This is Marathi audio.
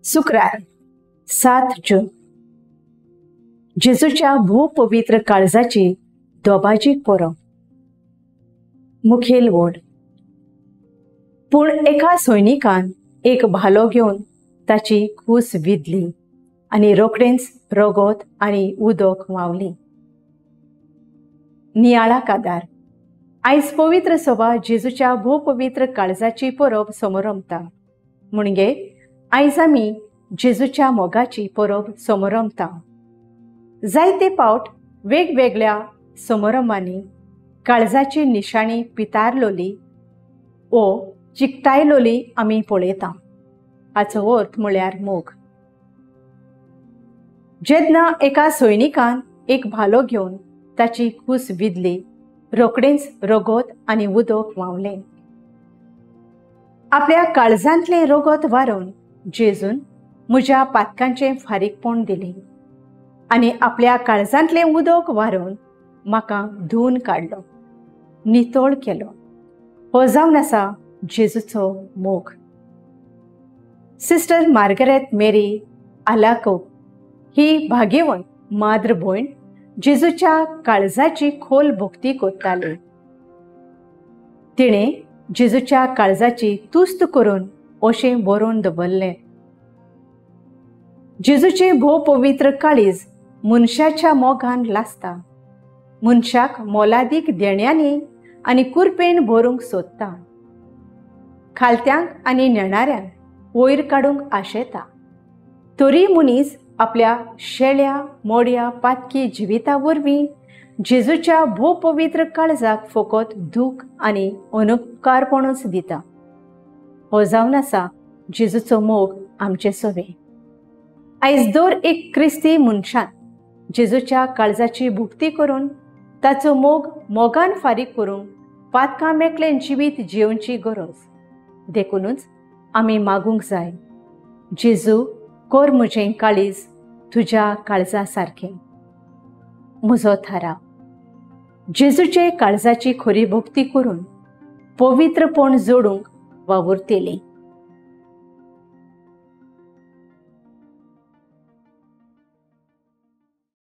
शुक्रार 7 जून जेजूच्या भूपवित्र काळजाची दोबाजीक परब. मुखेल वड. पूण एका सैनिकान एक भालो घेवन ताची खूस विधली आनी रोखडेंच रगत आनी उदक व्हांवली. नियाळा कादार. आयज पवित्र सभा जेजूच्या भूपवित्र काळजाची परब समोरमता. म्हणजे आयज आमी जेजूच्या मोगाची परब समोरमता. जायते पावट वेगवेगळ्या समारंभांनी काळजाची निशाणी पितारलोली ओ चिकटायलोली आमी पळयता. हाचो अर्थ म्हळ्यार मोग. जेन्ना एका सैनिकान एक भालो घेवन ताची खूस विधली, रोखडेंच रगत आनी उदक व्हांवलें. आपल्या काळजांतलें रगत वारोवन जेजून म्हज्या पातकांचें फारीकपण दिलें आनी आपल्या काळजांतलें उदक वारोवन म्हाका धुवन काडलो, नितळ केलो. हो जावन आसा जेजूचो मोग. सिस्टर मार्गरेट मेरी आलाको ही भाग्यवंत माद्र भयण जेजूच्या काळजाची खोल भक्ती कोत्ताली. तिणें जेजूच्या काळजाची तुस्त करून अशें बरोवन दवरलें. जेजूचे भोव-पवित्र काळीज मनशाच्या मोगान लासता, मनशाक मोलादीक देण्यांनी आनी कुरपेन भरूंक सोदता, खालत्यांक आनी नेणाऱ्यांक वयर काडूंक आशेता. तरी मनीस आपल्या शेळ्या मोड्या पातकी जिविता वरवीं जेजूच्या भोव-पवित्र काळजाक फकत दूख आनी अनुपकारपणूच दिता. हो जावन आसा जेजूचो मोग आमचे सवे. आयज दर एक क्रिस्ती मनशान जेजूच्या काळजाची भुक्ती करून ताचो मोग मोगान फारीक करूंक पातकां मेकळें जिवीत जियोवची गरज. देखूनच आमी मागूंक जाय, जेजू कर म्हजें काळीज तुज्या काळजा सारकें. म्हजो थाराव. जेजूचे काळजाची खरी भक्ती करून पवित्रपण जोडूंक वावुरतेली.